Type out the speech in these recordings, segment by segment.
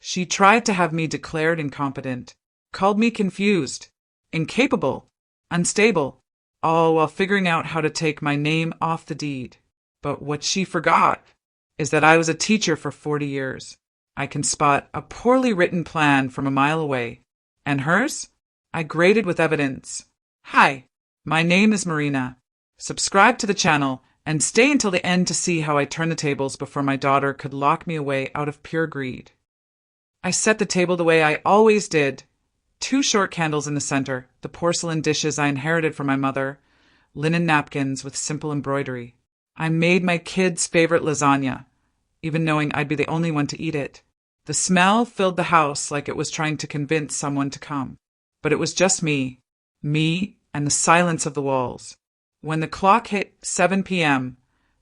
She tried to have me declared incompetent, called me confused, incapable, unstable, all while figuring out how to take my name off the deed. But what she forgot is that I was a teacher for 40 years. I can spot a poorly written plan from a mile away. And hers? I graded with evidence. Hi, my name is Marina. Subscribe to the channel and stay until the end to see how I turn the tables before my daughter could lock me away out of pure greed. I set the table the way I always did. 2 short candles in the center, the porcelain dishes I inherited from my mother, linen napkins with simple embroidery. I made my kids' favorite lasagna, even knowing I'd be the only one to eat it. The smell filled the house like it was trying to convince someone to come. But it was just me and the silence of the walls. When the clock hit 7 p.m.,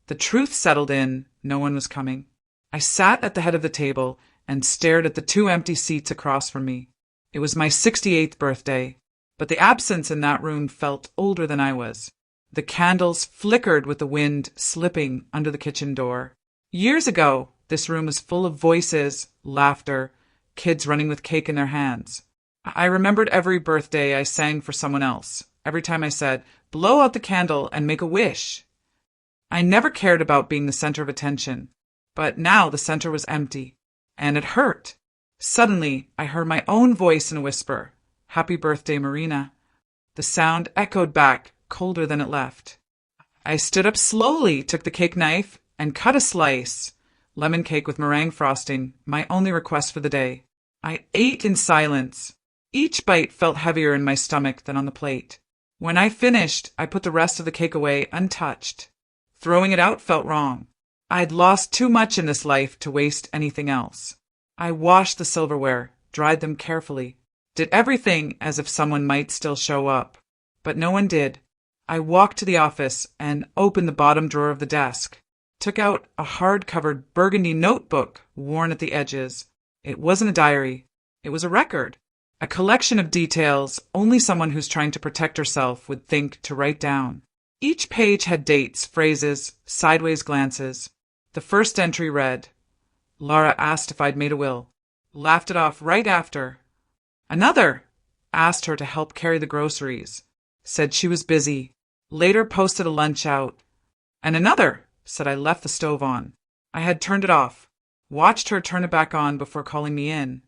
the truth settled in. No one was coming. I sat at the head of the table and stared at the 2 empty seats across from me. It was my 68th birthday, but the absence in that room felt older than I was. The candles flickered with the wind slipping under the kitchen door. Years ago, this room was full of voices, laughter, kids running with cake in their hands. I remembered every birthday I sang for someone else, every time I said, "Blow out the candle and make a wish." I never cared about being the center of attention, but now the center was empty, and it hurt. Suddenly, I heard my own voice in a whisper, "Happy birthday, Marina." The sound echoed back, colder than it left. I stood up slowly, took the cake knife, and cut a slice. Lemon cake with meringue frosting, my only request for the day. I ate in silence. Each bite felt heavier in my stomach than on the plate. When I finished, I put the rest of the cake away untouched. Throwing it out felt wrong. I'd lost too much in this life to waste anything else. I washed the silverware, dried them carefully, did everything as if someone might still show up. But no one did. I walked to the office and opened the bottom drawer of the desk, took out a hard-covered burgundy notebook worn at the edges. It wasn't a diary. It was a record, a collection of details only someone who's trying to protect herself would think to write down. Each page had dates, phrases, sideways glances. The first entry read, "Laura asked if I'd made a will. Laughed it off right after." Another asked her to help carry the groceries. Said she was busy. Later posted a lunch out. And another said I left the stove on. I had turned it off. Watched her turn it back on before calling me in.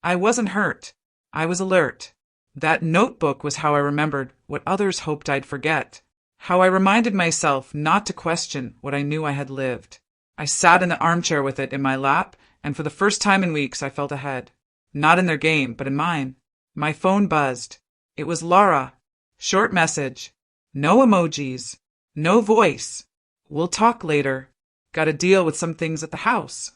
I wasn't hurt. I was alert. That notebook was how I remembered what others hoped I'd forget. How I reminded myself not to question what I knew I had lived. I sat in the armchair with it in my lap, and for the first time in weeks I felt ahead. Not in their game, but in mine. My phone buzzed. It was Laura. Short message. No emojis. No voice. "We'll talk later. Got a deal with some things at the house."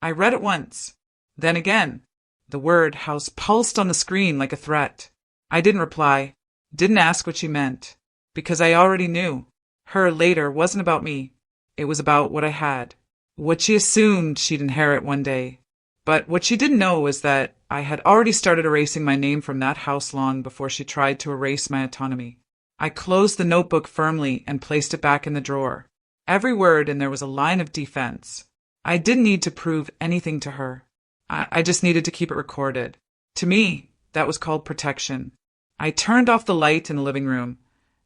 I read it once. Then again. The word house pulsed on the screen like a threat. I didn't reply. Didn't ask what she meant. Because I already knew. Her later wasn't about me. It was about what I had. What she assumed she'd inherit one day. But what she didn't know was that I had already started erasing my name from that house long before she tried to erase my autonomy. I closed the notebook firmly and placed it back in the drawer. Every word in there was a line of defense. I didn't need to prove anything to her. I just needed to keep it recorded. To me, that was called protection. I turned off the light in the living room,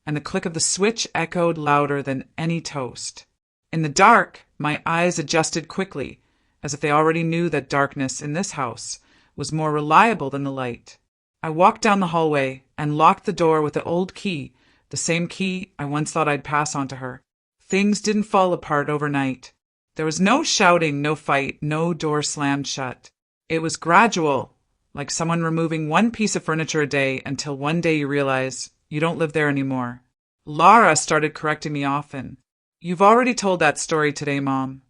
and the click of the switch echoed louder than any toast. In the dark, my eyes adjusted quickly, as if they already knew that darkness in this house was more reliable than the light. I walked down the hallway and locked the door with the old key, the same key I once thought I'd pass on to her. Things didn't fall apart overnight. There was no shouting, no fight, no door slammed shut. It was gradual, like someone removing one piece of furniture a day until one day you realize you don't live there anymore. Laura started correcting me often. "You've already told that story today, Mom."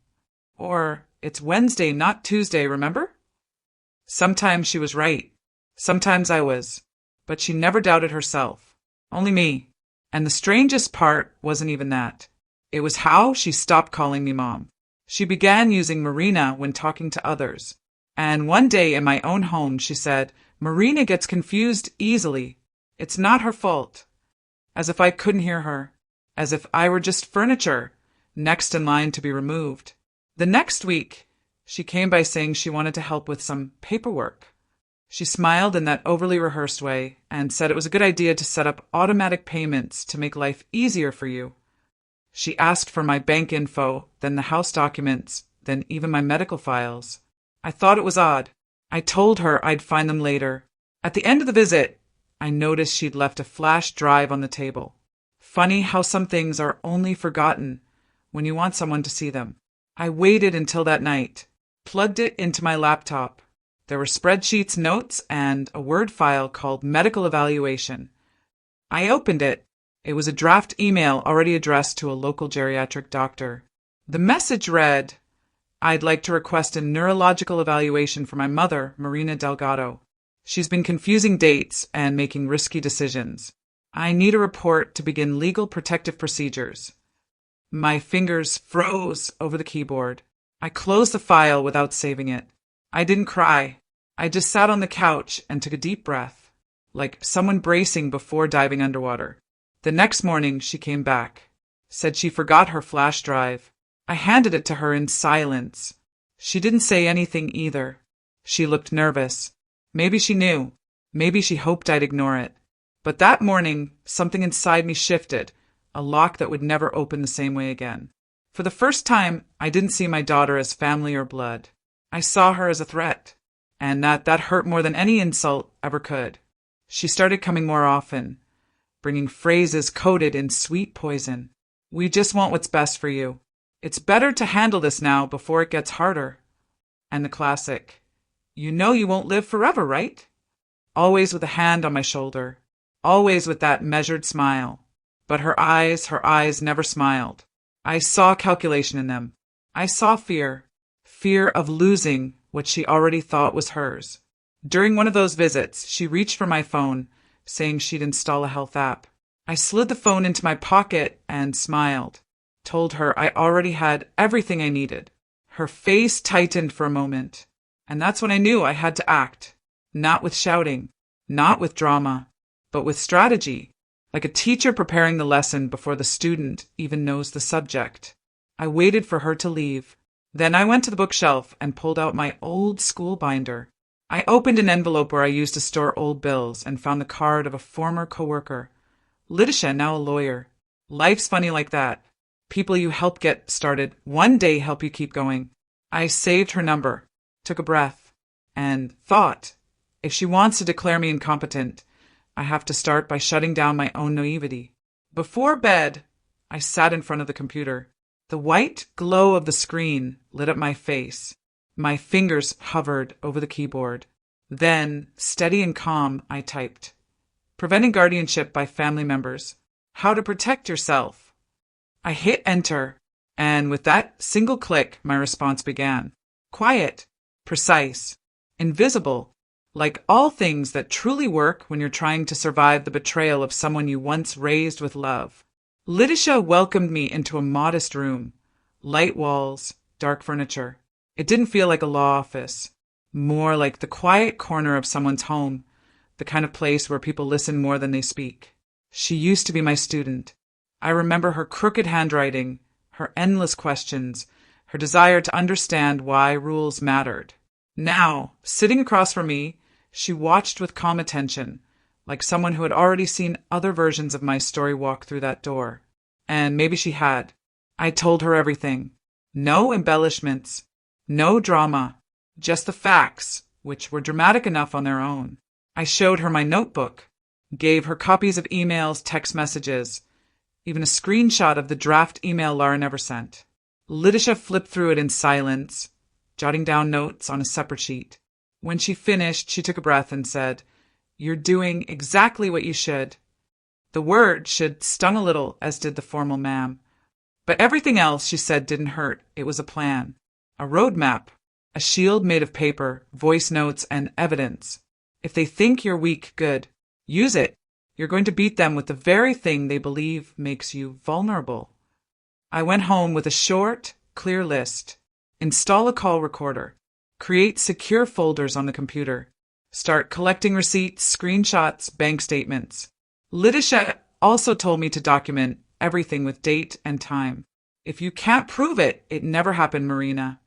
Or, "It's Wednesday, not Tuesday, remember?" Sometimes she was right. Sometimes I was. But she never doubted herself. Only me. And the strangest part wasn't even that. It was how she stopped calling me Mom. She began using Marina when talking to others. And one day in my own home, she said, "Marina gets confused easily. It's not her fault." As if I couldn't hear her. As if I were just furniture, next in line to be removed. The next week, She came by saying she wanted to help with some paperwork. She smiled in that overly rehearsed way and said it was a good idea to set up automatic payments to make life easier for you. She asked for my bank info, then the house documents, then even my medical files. I thought it was odd. I told her I'd find them later. At the end of the visit, I noticed she'd left a flash drive on the table. Funny how some things are only forgotten when you want someone to see them. I waited until that night, plugged it into my laptop. There were spreadsheets, notes, and a Word file called Medical Evaluation. I opened it. It was a draft email already addressed to a local geriatric doctor. The message read, "I'd like to request a neurological evaluation for my mother, Marina Delgado. She's been confusing dates and making risky decisions. I need a report to begin legal protective procedures." My fingers froze over the keyboard. I closed the file without saving it. I didn't cry. I just sat on the couch and took a deep breath, like someone bracing before diving underwater. The next morning, she came back, said she forgot her flash drive. I handed it to her in silence. She didn't say anything either. She looked nervous. Maybe she knew. Maybe she hoped I'd ignore it. But that morning, something inside me shifted, a lock that would never open the same way again. For the first time, I didn't see my daughter as family or blood. I saw her as a threat, and that hurt more than any insult ever could. She started coming more often, bringing phrases coated in sweet poison. "We just want what's best for you. It's better to handle this now before it gets harder." And the classic, "You know you won't live forever, right?" Always with a hand on my shoulder, always with that measured smile. But her eyes never smiled. I saw calculation in them. I saw fear of losing what she already thought was hers. During one of those visits, she reached for my phone, saying she'd install a health app. I slid the phone into my pocket and smiled, told her I already had everything I needed. Her face tightened for a moment, and that's when I knew I had to act, not with shouting, not with drama, but with strategy, like a teacher preparing the lesson before the student even knows the subject. I waited for her to leave. Then I went to the bookshelf and pulled out my old school binder. I opened an envelope where I used to store old bills and found the card of a former coworker. Lidisha, now a lawyer. Life's funny like that. People you help get started one day help you keep going. I saved her number, took a breath, and thought, if she wants to declare me incompetent, I have to start by shutting down my own naivety. Before bed, I sat in front of the computer. The white glow of the screen lit up my face. My fingers hovered over the keyboard. Then, steady and calm, I typed, "Preventing guardianship by family members. How to protect yourself." I hit enter, and with that single click, my response began. Quiet, precise, invisible, like all things that truly work when you're trying to survive the betrayal of someone you once raised with love. Lidisha welcomed me into a modest room. Light walls, dark furniture. It didn't feel like a law office. More like the quiet corner of someone's home, the kind of place where people listen more than they speak. She used to be my student. I remember her crooked handwriting, her endless questions, her desire to understand why rules mattered. Now, sitting across from me, she watched with calm attention, like someone who had already seen other versions of my story walk through that door. And maybe she had. I told her everything. No embellishments, no drama, just the facts, which were dramatic enough on their own. I showed her my notebook, gave her copies of emails, text messages, even a screenshot of the draft email Lara never sent. Lidisha flipped through it in silence, jotting down notes on a separate sheet. When she finished, she took a breath and said, "You're doing exactly what you should." The word should stung a little, as did the formal ma'am. But everything else she said didn't hurt. It was a plan, a roadmap, a shield made of paper, voice notes, and evidence. If they think you're weak, good. Use it. You're going to beat them with the very thing they believe makes you vulnerable. I went home with a short, clear list. Install a call recorder. Create secure folders on the computer. Start collecting receipts, screenshots, bank statements. Lidisha also told me to document everything with date and time. If you can't prove it, it never happened, Marina.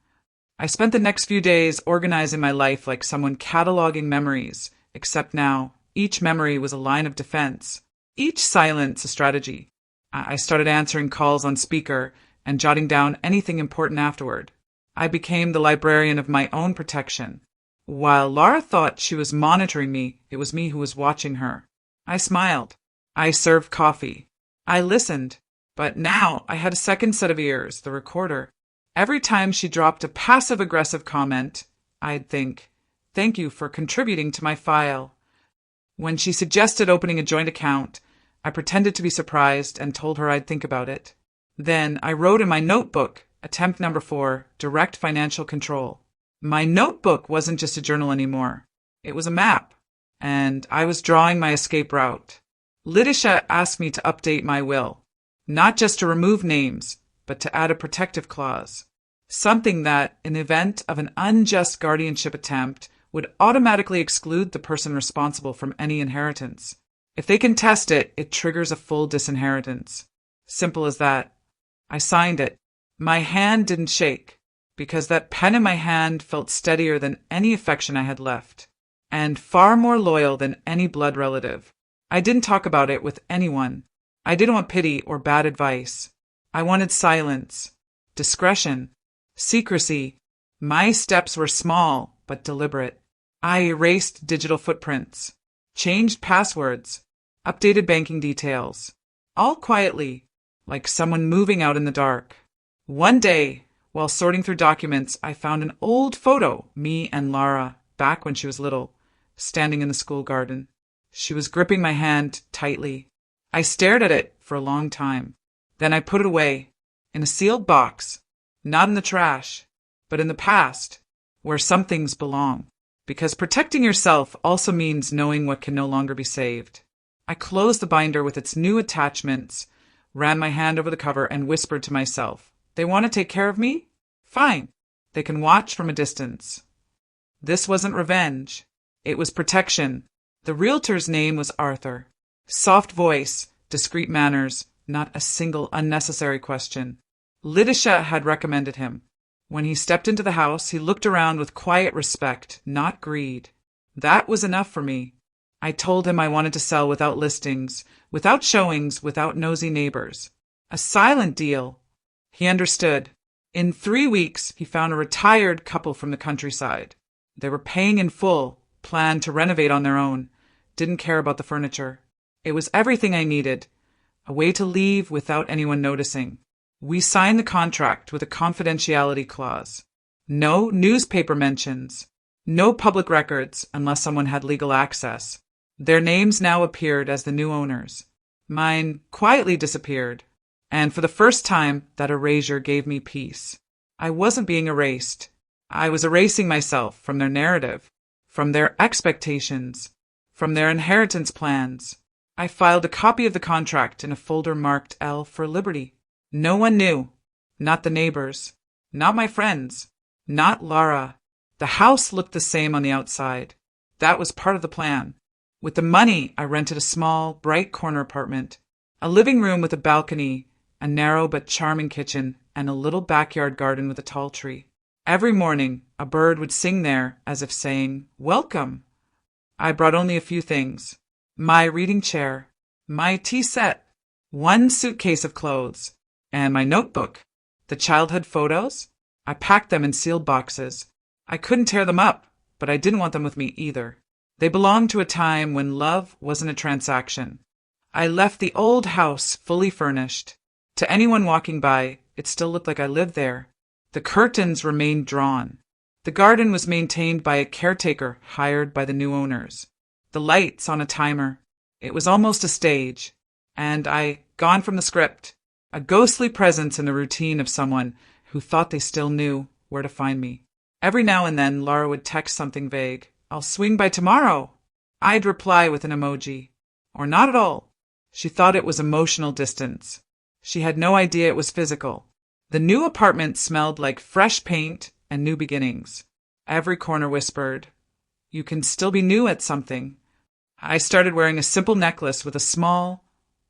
I spent the next few days organizing my life like someone cataloging memories, except now each memory was a line of defense, each silence a strategy. I started answering calls on speaker and jotting down anything important afterward. I became the librarian of my own protection. While Laura thought she was monitoring me, it was me who was watching her. I smiled. I served coffee. I listened. But now I had a second set of ears, the recorder. Every time she dropped a passive-aggressive comment, I'd think, "Thank you for contributing to my file." When she suggested opening a joint account, I pretended to be surprised and told her I'd think about it. Then I wrote in my notebook, attempt number 4, direct financial control. My notebook wasn't just a journal anymore. It was a map, and I was drawing my escape route. Lidisha asked me to update my will, not just to remove names, but to add a protective clause, something that, in the event of an unjust guardianship attempt, would automatically exclude the person responsible from any inheritance. If they contest it, it triggers a full disinheritance. Simple as that. I signed it. My hand didn't shake, because that pen in my hand felt steadier than any affection I had left, and far more loyal than any blood relative. I didn't talk about it with anyone. I didn't want pity or bad advice. I wanted silence, discretion, secrecy. My steps were small but deliberate. I erased digital footprints, changed passwords, updated banking details, all quietly, like someone moving out in the dark. One day, while sorting through documents, I found an old photo, me and Lara, back when she was little, standing in the school garden. She was gripping my hand tightly. I stared at it for a long time. Then I put it away, in a sealed box, not in the trash, but in the past, where some things belong. Because protecting yourself also means knowing what can no longer be saved. I closed the binder with its new attachments, ran my hand over the cover, and whispered to myself, "They want to take care of me? Fine. They can watch from a distance." This wasn't revenge. It was protection. The realtor's name was Arthur. Soft voice, discreet manners, not a single unnecessary question. Lidisha had recommended him. When he stepped into the house, he looked around with quiet respect, not greed. That was enough for me. I told him I wanted to sell without listings, without showings, without nosy neighbors. A silent deal. He understood. In 3 weeks, he found a retired couple from the countryside. They were paying in full, planned to renovate on their own, didn't care about the furniture. It was everything I needed, a way to leave without anyone noticing. We signed the contract with a confidentiality clause. No newspaper mentions, no public records unless someone had legal access. Their names now appeared as the new owners. Mine quietly disappeared, and for the first time, that erasure gave me peace. I wasn't being erased. I was erasing myself from their narrative, from their expectations, from their inheritance plans. I filed a copy of the contract in a folder marked L for Liberty. No one knew. Not the neighbors. Not my friends. Not Lara. The house looked the same on the outside. That was part of the plan. With the money, I rented a small, bright corner apartment, a living room with a balcony, a narrow but charming kitchen, and a little backyard garden with a tall tree. Every morning, a bird would sing there as if saying, "Welcome." I brought only a few things. My reading chair, my tea set, one suitcase of clothes, and my notebook. The childhood photos? I packed them in sealed boxes. I couldn't tear them up, but I didn't want them with me either. They belonged to a time when love wasn't a transaction. I left the old house fully furnished. To anyone walking by, it still looked like I lived there. The curtains remained drawn. The garden was maintained by a caretaker hired by the new owners. The lights on a timer. It was almost a stage. And I, gone from the script, a ghostly presence in the routine of someone who thought they still knew where to find me. Every now and then, Laura would text something vague. "I'll swing by tomorrow." I'd reply with an emoji. Or not at all. She thought it was emotional distance. She had no idea it was physical. The new apartment smelled like fresh paint and new beginnings. Every corner whispered, "You can still be new at something." I started wearing a simple necklace with a small,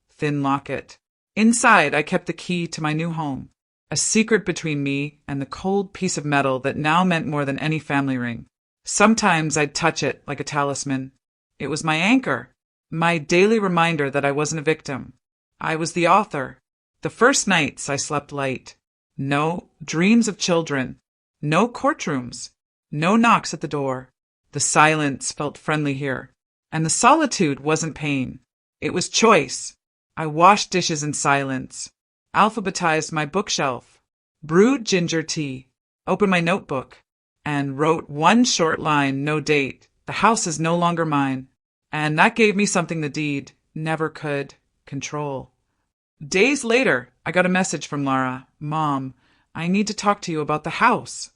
thin locket. Inside, I kept the key to my new home. a secret between me and the cold piece of metal that now meant more than any family ring. Sometimes I'd touch it like a talisman. It was my anchor, my daily reminder that I wasn't a victim. I was the author. The first nights I slept light. No dreams of children. No courtrooms. No knocks at the door. The silence felt friendly here. And the solitude wasn't pain. It was choice. I washed dishes in silence, alphabetized my bookshelf, brewed ginger tea, opened my notebook, and wrote one short line, no date. The house is no longer mine. And that gave me something the deed never could control. Days later, I got a message from Laura. Mom, I need to talk to you about the house.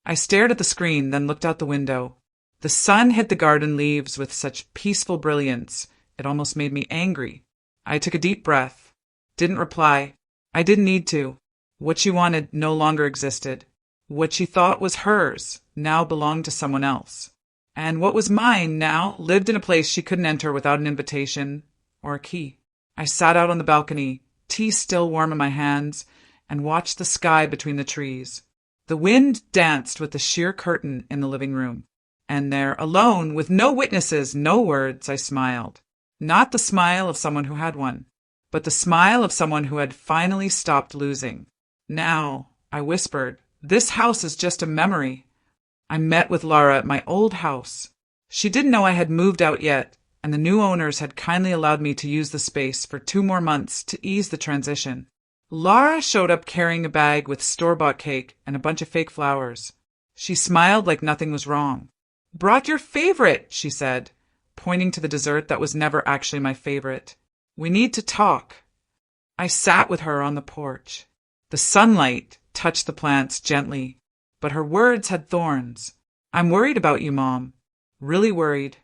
I stared at the screen, then looked out the window. The sun hit the garden leaves with such peaceful brilliance, it almost made me angry. I took a deep breath. Didn't reply. I didn't need to. What she wanted no longer existed. What she thought was hers now belonged to someone else. And what was mine now lived in a place she couldn't enter without an invitation or a key. I sat out on the balcony, tea still warm in my hands, and watched the sky between the trees. The wind danced with the sheer curtain in the living room. And there, alone, with no witnesses, no words, I smiled. Not the smile of someone who had one, but the smile of someone who had finally stopped losing. Now, I whispered, this house is just a memory. I met with Laura at my old house. She didn't know I had moved out yet, and the new owners had kindly allowed me to use the space for 2 more months to ease the transition. Laura showed up carrying a bag with store-bought cake and a bunch of fake flowers. She smiled like nothing was wrong. Brought your favorite, she said, pointing to the dessert that was never actually my favorite. We need to talk. I sat with her on the porch. The sunlight touched the plants gently, but her words had thorns. I'm worried about you, Mom. Really worried.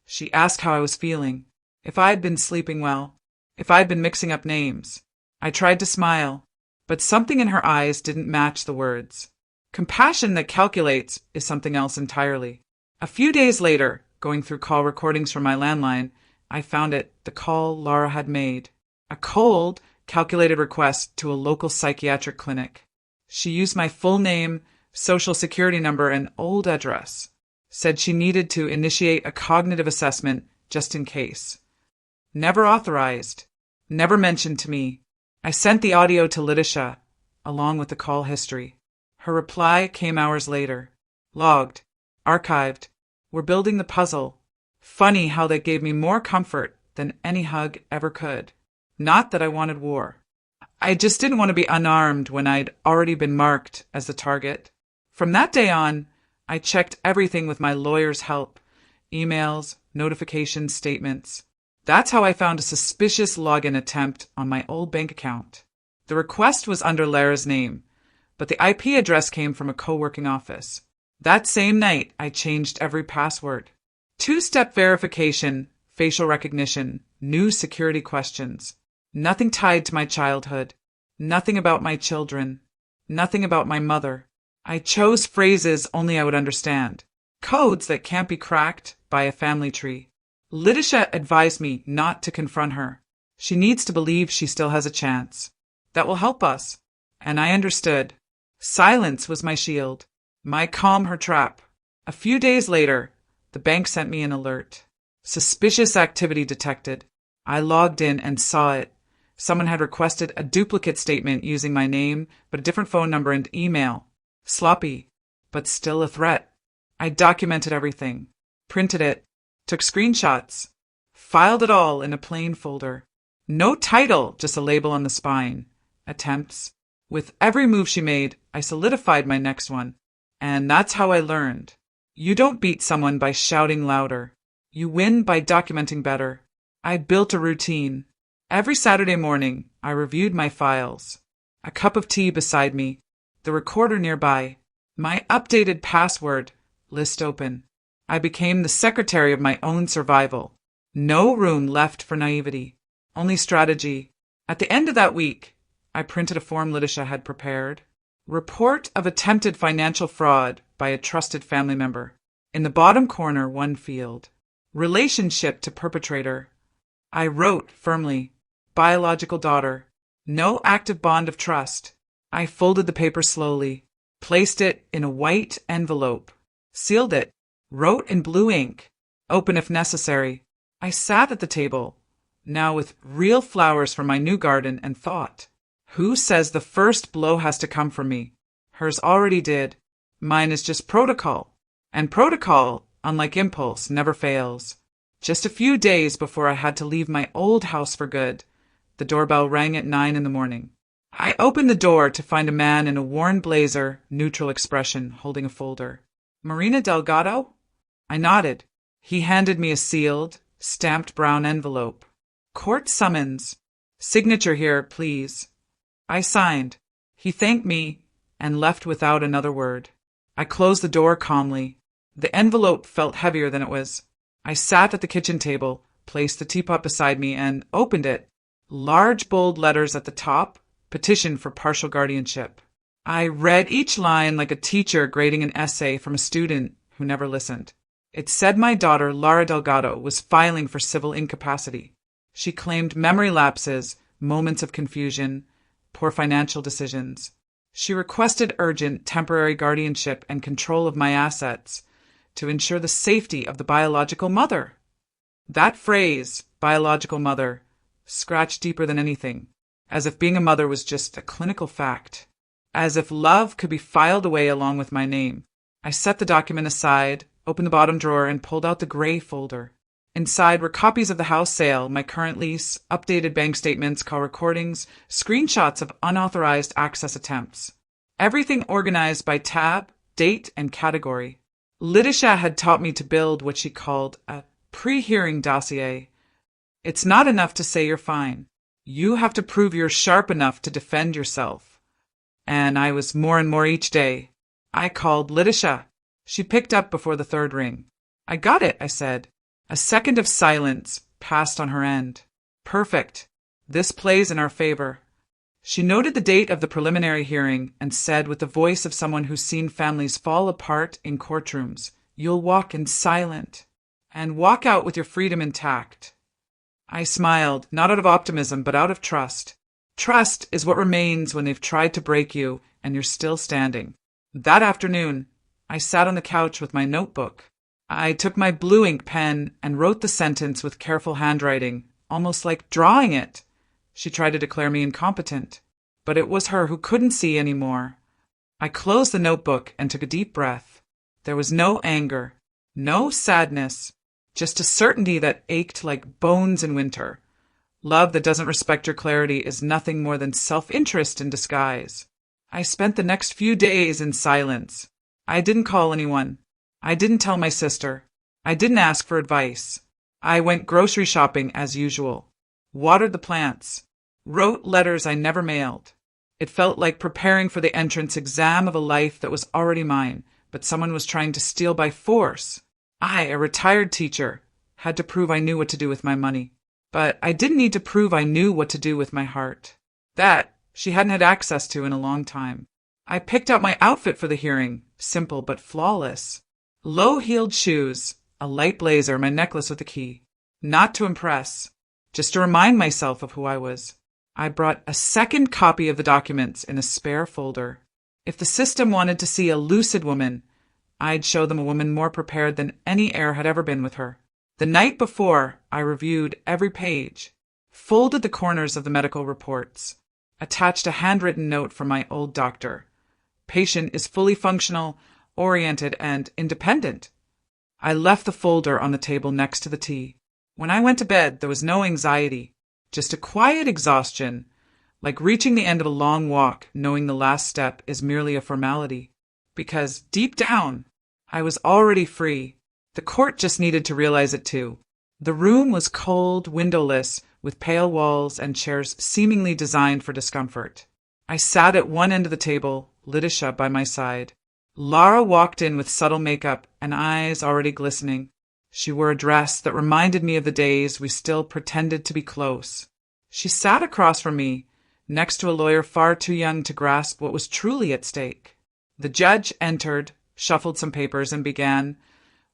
She asked how I was feeling, if I had been sleeping well, if I had been mixing up names. I tried to smile, but something in her eyes didn't match the words. Compassion that calculates is something else entirely. A few days later, going through call recordings from my landline, I found it, the call Laura had made. A cold, calculated request to a local psychiatric clinic. She used my full name, social security number, and old address. Said she needed to initiate a cognitive assessment just in case. Never authorized. Never mentioned to me. I sent the audio to Lidisha, along with the call history. Her reply came hours later. Logged. Archived. We're building the puzzle. Funny how that gave me more comfort than any hug ever could. Not that I wanted war. I just didn't want to be unarmed when I'd already been marked as the target. From that day on, I checked everything with my lawyer's help. Emails, notifications, statements. That's how I found a suspicious login attempt on my old bank account. The request was under Lara's name, but the IP address came from a co-working office. That same night, I changed every password. 2-step verification, facial recognition, new security questions. Nothing tied to my childhood. Nothing about my children. Nothing about my mother. I chose phrases only I would understand. Codes that can't be cracked by a family tree. Lidisha advised me not to confront her. She needs to believe she still has a chance. That will help us. And I understood. Silence was my shield. My calm her trap. A few days later, the bank sent me an alert. Suspicious activity detected. I logged in and saw it. Someone had requested a duplicate statement using my name, but a different phone number and email. Sloppy, but still a threat. I documented everything. Printed it. Took screenshots. Filed it all in a plain folder. No title, just a label on the spine. Attempts. With every move she made, I solidified my next one. And that's how I learned. You don't beat someone by shouting louder. You win by documenting better. I built a routine. Every Saturday morning, I reviewed my files. A cup of tea beside me. The recorder nearby. My updated password. List open. I became the secretary of my own survival. No room left for naivety. Only strategy. At the end of that week, I printed a form Lidisha had prepared. Report of attempted financial fraud by a trusted family member. In the bottom corner, one field. Relationship to perpetrator. I wrote firmly. Biological daughter. No active bond of trust. I folded the paper slowly, placed it in a white envelope, sealed it, wrote in blue ink, "Open if necessary." I sat at the table, now with real flowers from my new garden, and thought, who says the first blow has to come from me? Hers already did. Mine is just protocol. And protocol, unlike impulse, never fails. Just a few days before I had to leave my old house for good, the doorbell rang at 9 in the morning. I opened the door to find a man in a worn blazer, neutral expression, holding a folder. "Marina Delgado?" I nodded. He handed me a sealed, stamped brown envelope. "Court summons. Signature here, please." I signed. He thanked me and left without another word. I closed the door calmly. The envelope felt heavier than it was. I sat at the kitchen table, placed the teapot beside me, and opened it. Large bold letters at the top, petition for partial guardianship. I read each line like a teacher grading an essay from a student who never listened. It said my daughter, Lara Delgado, was filing for civil incapacity. She claimed memory lapses, moments of confusion, poor financial decisions. She requested urgent temporary guardianship and control of my assets to ensure the safety of the biological mother. That phrase, biological mother, scratched deeper than anything, as if being a mother was just a clinical fact, as if love could be filed away along with my name. I set the document aside, opened the bottom drawer, and pulled out the gray folder. Inside were copies of the house sale, my current lease, updated bank statements, call recordings, screenshots of unauthorized access attempts. Everything organized by tab, date, and category. Lidisha had taught me to build what she called a pre-hearing dossier. It's not enough to say you're fine. You have to prove you're sharp enough to defend yourself. And I was more and more each day. I called Lidisha. She picked up before the third ring. "I got it," I said. A second of silence passed on her end. "Perfect. This plays in our favor." She noted the date of the preliminary hearing and said with the voice of someone who's seen families fall apart in courtrooms, "You'll walk in silent and walk out with your freedom intact." I smiled, not out of optimism, but out of trust. Trust is what remains when they've tried to break you and you're still standing. That afternoon, I sat on the couch with my notebook. I took my blue ink pen and wrote the sentence with careful handwriting, almost like drawing it. She tried to declare me incompetent, but it was her who couldn't see anymore. I closed the notebook and took a deep breath. There was no anger, no sadness, just a certainty that ached like bones in winter. Love that doesn't respect your clarity is nothing more than self-interest in disguise. I spent the next few days in silence. I didn't call anyone. I didn't tell my sister. I didn't ask for advice. I went grocery shopping as usual, watered the plants, wrote letters I never mailed. It felt like preparing for the entrance exam of a life that was already mine, but someone was trying to steal by force. I, a retired teacher, had to prove I knew what to do with my money. But I didn't need to prove I knew what to do with my heart. That she hadn't had access to in a long time. I picked out my outfit for the hearing, simple but flawless. Low-heeled shoes, a light blazer, my necklace with a key. Not to impress, just to remind myself of who I was. I brought a second copy of the documents in a spare folder. If the system wanted to see a lucid woman, I'd show them a woman more prepared than any heir had ever been with her. The night before, I reviewed every page, folded the corners of the medical reports, attached a handwritten note from my old doctor. Patient is fully functional, oriented, and independent. I left the folder on the table next to the tea. When I went to bed, there was no anxiety, just a quiet exhaustion, like reaching the end of a long walk, knowing the last step is merely a formality. Because deep down, I was already free. The court just needed to realize it too. The room was cold, windowless, with pale walls and chairs seemingly designed for discomfort. I sat at one end of the table, Lidisha by my side. Lara walked in with subtle makeup and eyes already glistening. She wore a dress that reminded me of the days we still pretended to be close. She sat across from me, next to a lawyer far too young to grasp what was truly at stake. The judge entered, shuffled some papers, and began,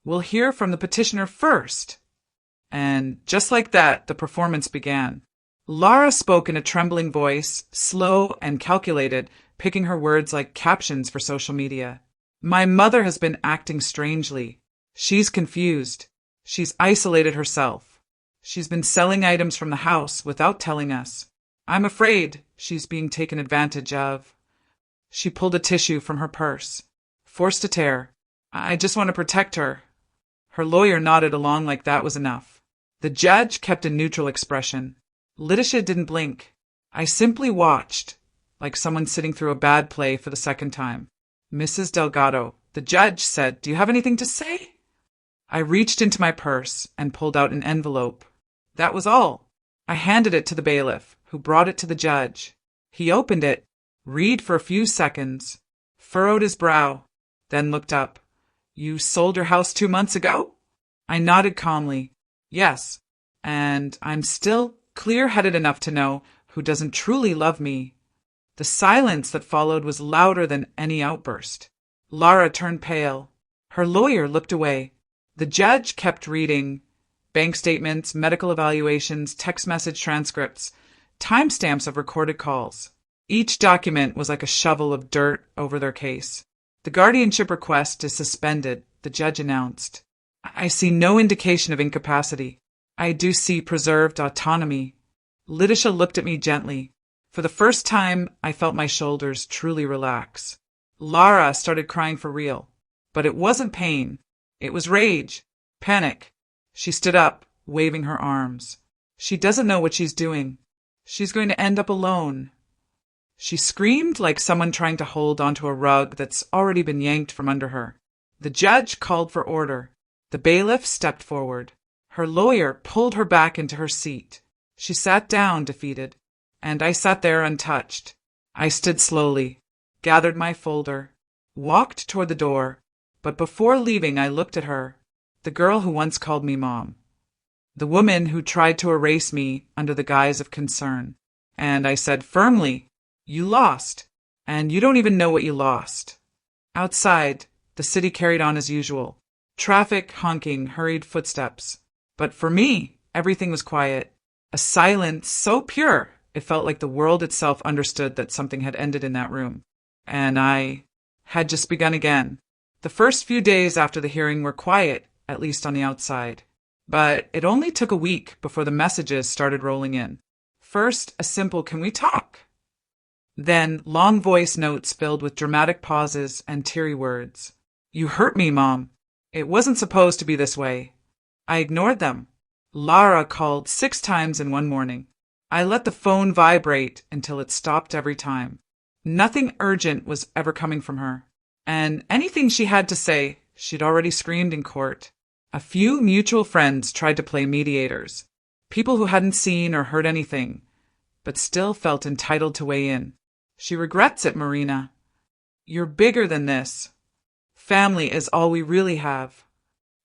"We'll hear from the petitioner first." And just like that, the performance began. Lara spoke in a trembling voice, slow and calculated, picking her words like captions for social media. My mother has been acting strangely. She's confused. She's isolated herself. She's been selling items from the house without telling us. I'm afraid she's being taken advantage of. She pulled a tissue from her purse, forced a tear. I just want to protect her. Her lawyer nodded along like that was enough. The judge kept a neutral expression. Letitia didn't blink. I simply watched, like someone sitting through a bad play for the second time. Mrs. Delgado, the judge said, do you have anything to say? I reached into my purse and pulled out an envelope. That was all. I handed it to the bailiff, who brought it to the judge. He opened it, read for a few seconds, furrowed his brow, then looked up. You sold your house 2 months ago? I nodded calmly. Yes, and I'm still clear-headed enough to know who doesn't truly love me. The silence that followed was louder than any outburst. Lara turned pale. Her lawyer looked away. The judge kept reading bank statements, medical evaluations, text message transcripts, timestamps of recorded calls. Each document was like a shovel of dirt over their case. The guardianship request is suspended, the judge announced. I see no indication of incapacity. I do see preserved autonomy. Letitia looked at me gently. For the first time, I felt my shoulders truly relax. Lara started crying for real. But it wasn't pain. It was rage. Panic. She stood up, waving her arms. She doesn't know what she's doing. She's going to end up alone. She screamed like someone trying to hold onto a rug that's already been yanked from under her. The judge called for order. The bailiff stepped forward. Her lawyer pulled her back into her seat. She sat down, defeated, and I sat there untouched. I stood slowly, gathered my folder, walked toward the door, but before leaving I looked at her, the girl who once called me Mom, the woman who tried to erase me under the guise of concern, and I said firmly, you lost, and you don't even know what you lost. Outside, the city carried on as usual. Traffic, honking, hurried footsteps. But for me, everything was quiet. A silence so pure, it felt like the world itself understood that something had ended in that room. And I had just begun again. The first few days after the hearing were quiet, at least on the outside. But it only took a week before the messages started rolling in. First, a simple, can we talk? Then, long voice notes filled with dramatic pauses and teary words. You hurt me, Mom. It wasn't supposed to be this way. I ignored them. Lara called 6 times in one morning. I let the phone vibrate until it stopped every time. Nothing urgent was ever coming from her. And anything she had to say, she'd already screamed in court. A few mutual friends tried to play mediators. People who hadn't seen or heard anything, but still felt entitled to weigh in. She regrets it, Marina. You're bigger than this. Family is all we really have.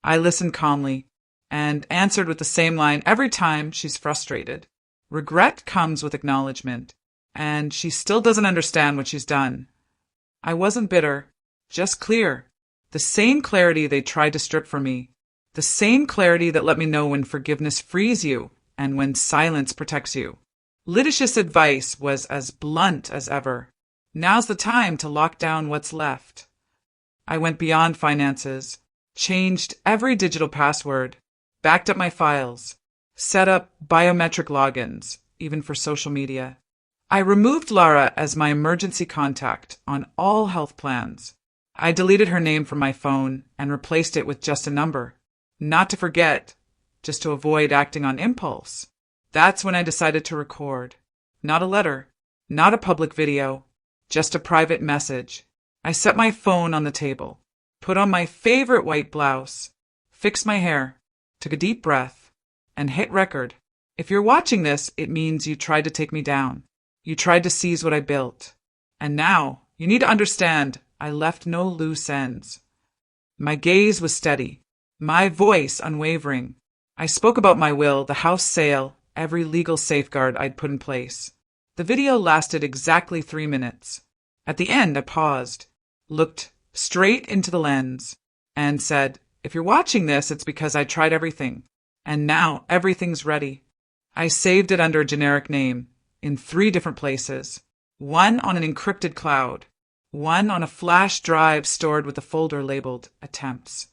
I listened calmly and answered with the same line every time she's frustrated. Regret comes with acknowledgement, and she still doesn't understand what she's done. I wasn't bitter, just clear. The same clarity they tried to strip from me. The same clarity that let me know when forgiveness frees you and when silence protects you. Letitia's advice was as blunt as ever. Now's the time to lock down what's left. I went beyond finances, changed every digital password, backed up my files, set up biometric logins, even for social media. I removed Lara as my emergency contact on all health plans. I deleted her name from my phone and replaced it with just a number. Not to forget, just to avoid acting on impulse. That's when I decided to record. Not a letter, not a public video, just a private message. I set my phone on the table, put on my favorite white blouse, fixed my hair, took a deep breath, and hit record. If you're watching this, it means you tried to take me down. You tried to seize what I built. And now, you need to understand, I left no loose ends. My gaze was steady, my voice unwavering. I spoke about my will, the house sale, every legal safeguard I'd put in place. The video lasted exactly 3 minutes. At the end, I paused, looked straight into the lens, and said, if you're watching this, it's because I tried everything. And now everything's ready. I saved it under a generic name in 3 different places. One on an encrypted cloud, one on a flash drive stored with a folder labeled Attempts,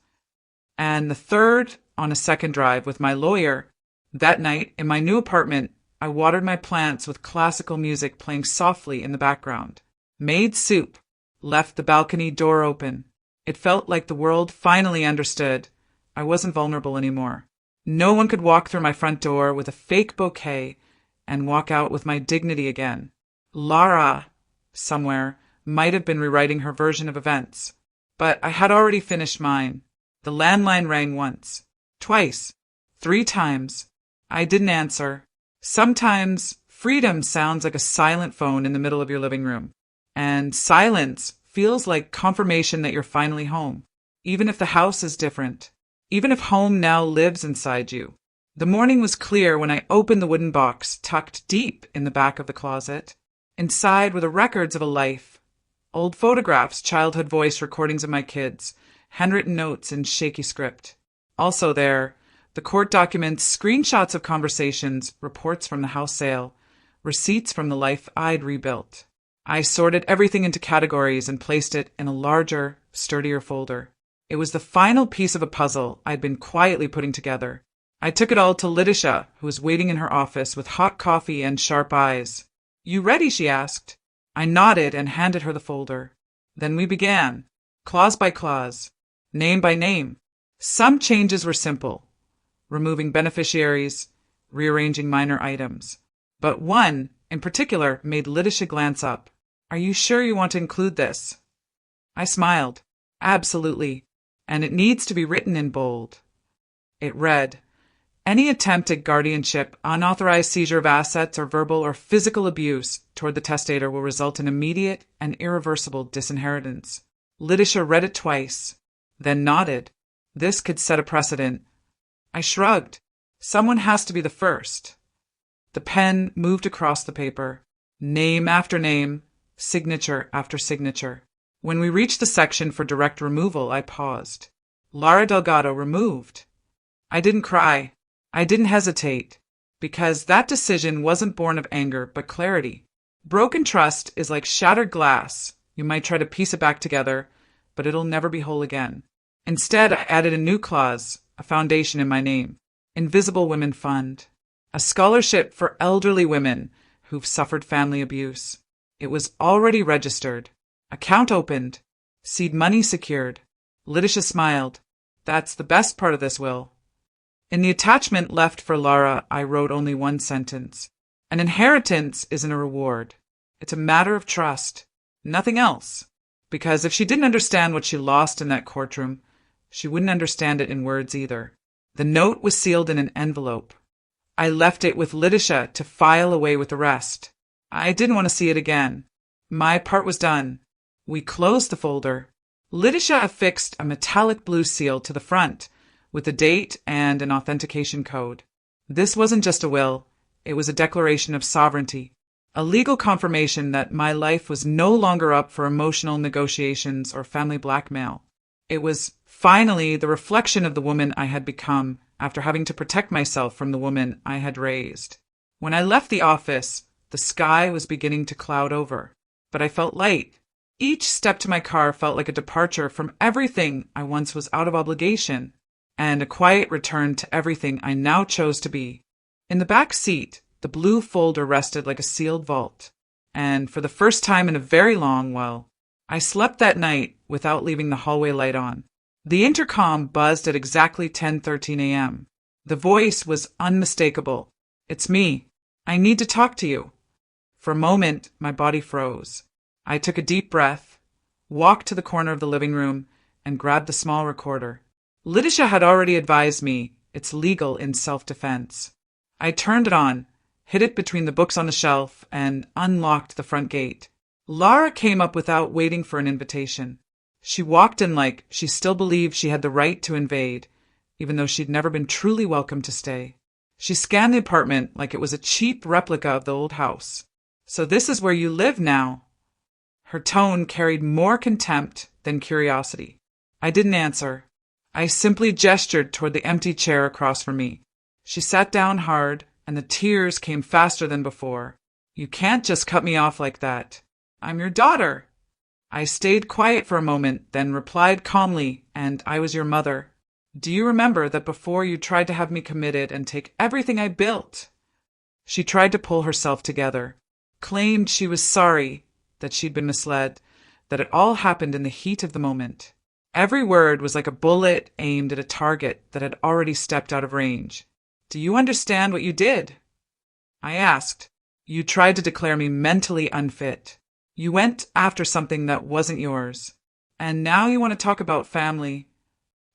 and the third on a second drive with my lawyer. That night, in my new apartment, I watered my plants with classical music playing softly in the background. Made soup. Left the balcony door open. It felt like the world finally understood. I wasn't vulnerable anymore. No one could walk through my front door with a fake bouquet and walk out with my dignity again. Lara, somewhere, might have been rewriting her version of events, but I had already finished mine. The landline rang once, twice, 3 times. I didn't answer. Sometimes freedom sounds like a silent phone in the middle of your living room, and silence feels like confirmation that you're finally home, even if the house is different, even if home now lives inside you. The morning was clear when I opened the wooden box tucked deep in the back of the closet. Inside were the records of a life. Old photographs, childhood voice recordings of my kids, handwritten notes in shaky script. Also there, the court documents, screenshots of conversations, reports from the house sale, receipts from the life I'd rebuilt. I sorted everything into categories and placed it in a larger, sturdier folder. It was the final piece of a puzzle I'd been quietly putting together. I took it all to Lidisha, who was waiting in her office with hot coffee and sharp eyes. "You ready?" she asked. I nodded and handed her the folder. Then we began, clause by clause, name by name. Some changes were simple, removing beneficiaries, rearranging minor items. But one, in particular, made Lidisha glance up. "Are you sure you want to include this?" I smiled. "Absolutely. And it needs to be written in bold." It read, "Any attempt at guardianship, unauthorized seizure of assets, or verbal or physical abuse toward the testator will result in immediate and irreversible disinheritance." Lidisha read it twice, then nodded. This could set a precedent. I shrugged. Someone has to be the first. The pen moved across the paper, name after name, signature after signature. When we reached the section for direct removal, I paused. Lara Delgado removed. I didn't cry. I didn't hesitate, because that decision wasn't born of anger, but clarity. Broken trust is like shattered glass. You might try to piece it back together, but it'll never be whole again. Instead, I added a new clause, a foundation in my name. Invisible Women Fund. A scholarship for elderly women who've suffered family abuse. It was already registered. Account opened. Seed money secured. Lidisha smiled. "That's the best part of this will." In the attachment left for Lara, I wrote only one sentence. An inheritance isn't a reward. It's a matter of trust. Nothing else. Because if she didn't understand what she lost in that courtroom, she wouldn't understand it in words either. The note was sealed in an envelope. I left it with Lidisha to file away with the rest. I didn't want to see it again. My part was done. We closed the folder. Lidisha affixed a metallic blue seal to the front, with a date and an authentication code. This wasn't just a will, it was a declaration of sovereignty, a legal confirmation that my life was no longer up for emotional negotiations or family blackmail. It was finally the reflection of the woman I had become after having to protect myself from the woman I had raised. When I left the office, the sky was beginning to cloud over, but I felt light. Each step to my car felt like a departure from everything I once was out of obligation, and a quiet return to everything I now chose to be. In the back seat, the blue folder rested like a sealed vault, and for the first time in a very long while, I slept that night without leaving the hallway light on. The intercom buzzed at exactly 10:13 a.m. The voice was unmistakable. "It's me. I need to talk to you." For a moment, my body froze. I took a deep breath, walked to the corner of the living room, and grabbed the small recorder. Lidisha had already advised me it's legal in self-defense. I turned it on, hid it between the books on the shelf, and unlocked the front gate. Lara came up without waiting for an invitation. She walked in like she still believed she had the right to invade, even though she'd never been truly welcome to stay. She scanned the apartment like it was a cheap replica of the old house. "So this is where you live now?" Her tone carried more contempt than curiosity. I didn't answer. I simply gestured toward the empty chair across from me. She sat down hard, and the tears came faster than before. "You can't just cut me off like that. I'm your daughter." I stayed quiet for a moment, then replied calmly, "And I was your mother. Do you remember that before you tried to have me committed and take everything I built?" She tried to pull herself together, claimed she was sorry, that she'd been misled, that it all happened in the heat of the moment. Every word was like a bullet aimed at a target that had already stepped out of range. "Do you understand what you did?" I asked. "You tried to declare me mentally unfit. You went after something that wasn't yours. And now you want to talk about family."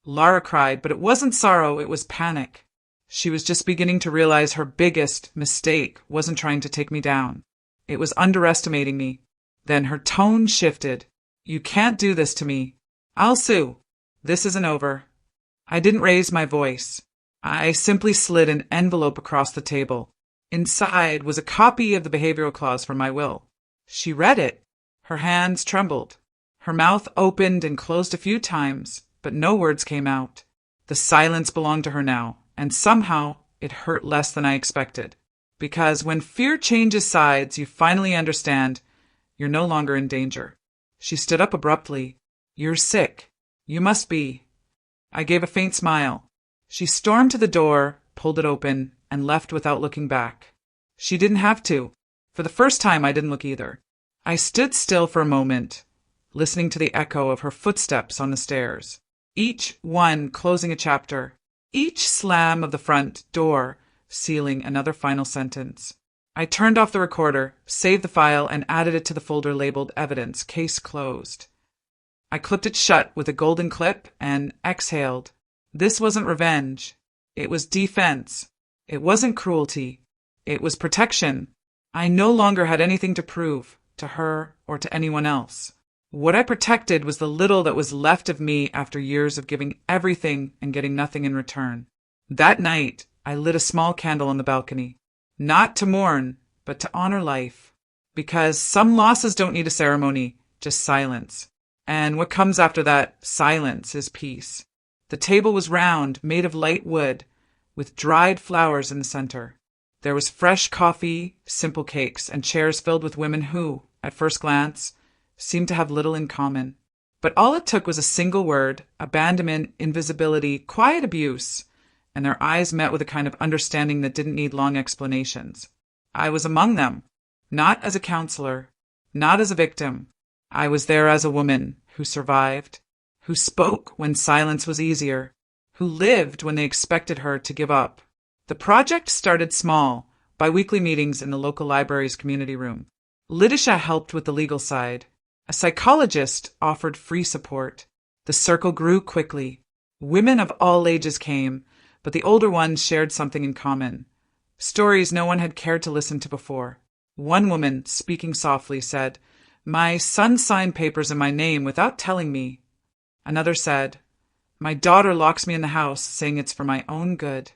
Lara cried, but it wasn't sorrow, it was panic. She was just beginning to realize her biggest mistake wasn't trying to take me down. It was underestimating me. Then her tone shifted. "You can't do this to me. I'll sue. This isn't over." I didn't raise my voice. I simply slid an envelope across the table. Inside was a copy of the behavioral clause from my will. She read it. Her hands trembled. Her mouth opened and closed a few times, but no words came out. The silence belonged to her now, and somehow it hurt less than I expected. Because when fear changes sides, you finally understand you're no longer in danger. She stood up abruptly. "You're sick. You must be." I gave a faint smile. She stormed to the door, pulled it open, and left without looking back. She didn't have to. For the first time, I didn't look either. I stood still for a moment, listening to the echo of her footsteps on the stairs, each one closing a chapter, each slam of the front door sealing another final sentence. I turned off the recorder, saved the file, and added it to the folder labeled Evidence, Case Closed. I clipped it shut with a golden clip and exhaled. This wasn't revenge. It was defense. It wasn't cruelty. It was protection. I no longer had anything to prove, to her or to anyone else. What I protected was the little that was left of me after years of giving everything and getting nothing in return. That night, I lit a small candle on the balcony. Not to mourn, but to honor life. Because some losses don't need a ceremony, just silence. And what comes after that silence is peace. The table was round, made of light wood, with dried flowers in the center. There was fresh coffee, simple cakes, and chairs filled with women who, at first glance, seemed to have little in common. But all it took was a single word, abandonment, invisibility, quiet abuse, and their eyes met with a kind of understanding that didn't need long explanations. I was among them, not as a counselor, not as a victim. I was there as a woman who survived, who spoke when silence was easier, who lived when they expected her to give up. The project started small, bi-weekly meetings in the local library's community room. Lidisha helped with the legal side. A psychologist offered free support. The circle grew quickly. Women of all ages came, but the older ones shared something in common. Stories no one had cared to listen to before. One woman, speaking softly, said, "My son signed papers in my name without telling me." Another said, "My daughter locks me in the house, saying it's for my own good."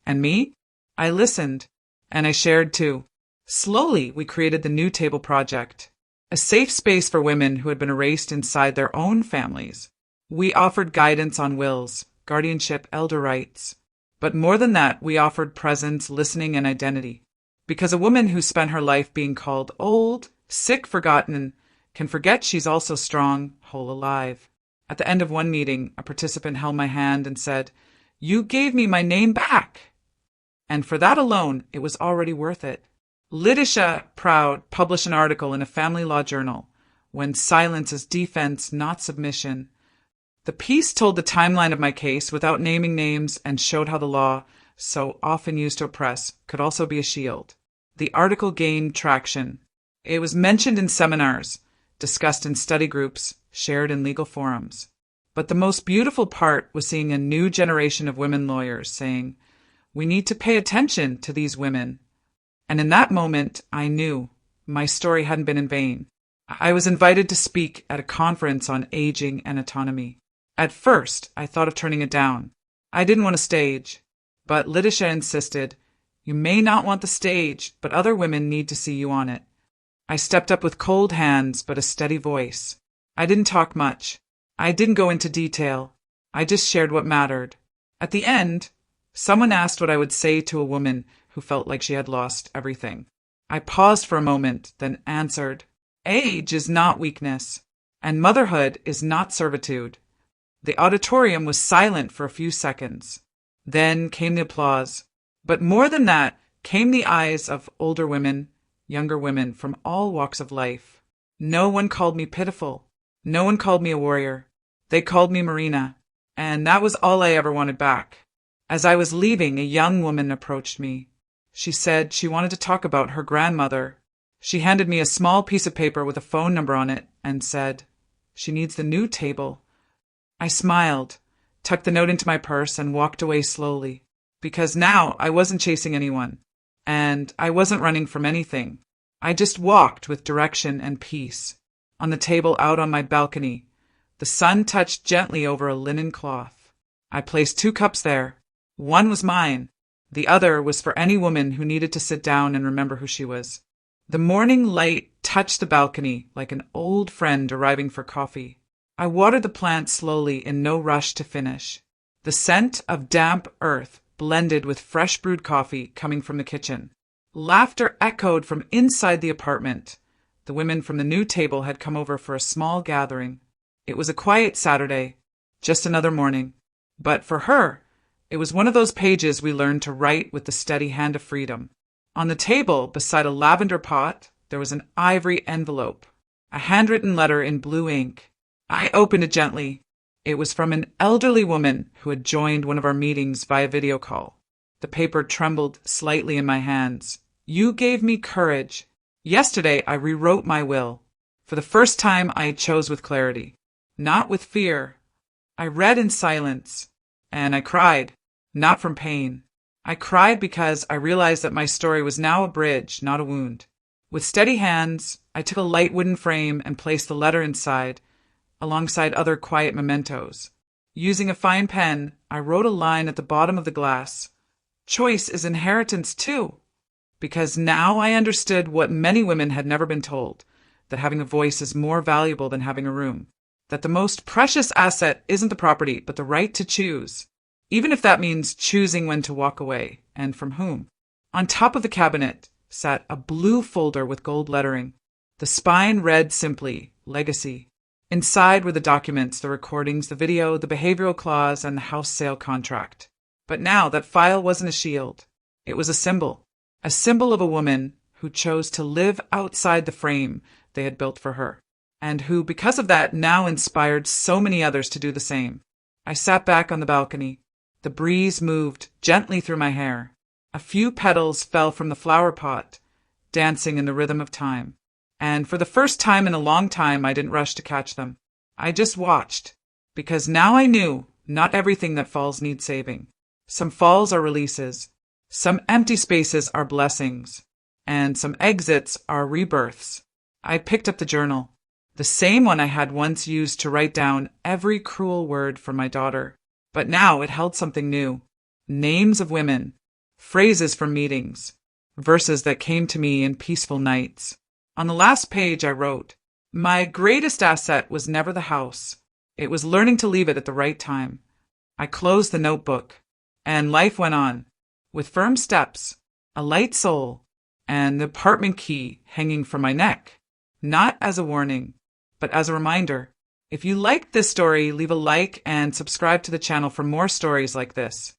And me? I listened, and I shared too. Slowly, we created the New Table Project, a safe space for women who had been erased inside their own families. We offered guidance on wills, guardianship, elder rights. But more than that, we offered presence, listening, and identity. Because a woman who spent her life being called old, sick, forgotten, can forget she's also strong, whole, alive. At the end of one meeting, a participant held my hand and said, "You gave me my name back." And for that alone, it was already worth it. Lidisha, proud, published an article in a family law journal, "When Silence is Defense, Not Submission." The piece told the timeline of my case without naming names and showed how the law, so often used to oppress, could also be a shield. The article gained traction. It was mentioned in seminars, discussed in study groups, shared in legal forums. But the most beautiful part was seeing a new generation of women lawyers saying, "We need to pay attention to these women." And in that moment, I knew my story hadn't been in vain. I was invited to speak at a conference on aging and autonomy. At first, I thought of turning it down. I didn't want a stage. But Lidisha insisted, "You may not want the stage, but other women need to see you on it." I stepped up with cold hands, but a steady voice. I didn't talk much. I didn't go into detail. I just shared what mattered. At the end, someone asked what I would say to a woman who felt like she had lost everything. I paused for a moment, then answered, "Age is not weakness, and motherhood is not servitude." The auditorium was silent for a few seconds. Then came the applause. But more than that came the eyes of older women, younger women from all walks of life. No one called me pitiful. No one called me a warrior. They called me Marina, and that was all I ever wanted back. As I was leaving, a young woman approached me. She said she wanted to talk about her grandmother. She handed me a small piece of paper with a phone number on it and said, "She needs the new table." I smiled, tucked the note into my purse, and walked away slowly, because now I wasn't chasing anyone, and I wasn't running from anything. I just walked with direction and peace. On the table out on my balcony, the sun touched gently over a linen cloth. I placed 2 cups there. One was mine. The other was for any woman who needed to sit down and remember who she was. The morning light touched the balcony like an old friend arriving for coffee. I watered the plants slowly in no rush to finish. The scent of damp earth blended with fresh brewed coffee coming from the kitchen. Laughter echoed from inside the apartment. The women from the new table had come over for a small gathering. It was a quiet Saturday, just another morning. But for her, it was one of those pages we learned to write with the steady hand of freedom. On the table, beside a lavender pot, there was an ivory envelope, a handwritten letter in blue ink. I opened it gently. It was from an elderly woman who had joined one of our meetings via video call. The paper trembled slightly in my hands. "You gave me courage. Yesterday I rewrote my will. For the first time I chose with clarity, not with fear. I read in silence, and I cried, not from pain. I cried because I realized that my story was now a bridge, not a wound. With steady hands, I took a light wooden frame and placed the letter inside, alongside other quiet mementos. Using a fine pen, I wrote a line at the bottom of the glass. Choice is inheritance too. Because now I understood what many women had never been told, that having a voice is more valuable than having a room. That the most precious asset isn't the property, but the right to choose. Even if that means choosing when to walk away, and from whom. On top of the cabinet sat a blue folder with gold lettering. The spine read simply, Legacy. Inside were the documents, the recordings, the video, the behavioral clause, and the house sale contract. But now that file wasn't a shield. It was a symbol of a woman who chose to live outside the frame they had built for her, and who, because of that, now inspired so many others to do the same. I sat back on the balcony. The breeze moved gently through my hair. A few petals fell from the flower pot, dancing in the rhythm of time. And for the first time in a long time, I didn't rush to catch them. I just watched, because now I knew not everything that falls needs saving. Some falls are releases, some empty spaces are blessings, and some exits are rebirths. I picked up the journal, the same one I had once used to write down every cruel word from my daughter. But now it held something new. Names of women, phrases from meetings, verses that came to me in peaceful nights. On the last page I wrote, "My greatest asset was never the house. It was learning to leave it at the right time." I closed the notebook, and life went on, with firm steps, a light soul, and the apartment key hanging from my neck. Not as a warning, but as a reminder. If you liked this story, leave a like and subscribe to the channel for more stories like this.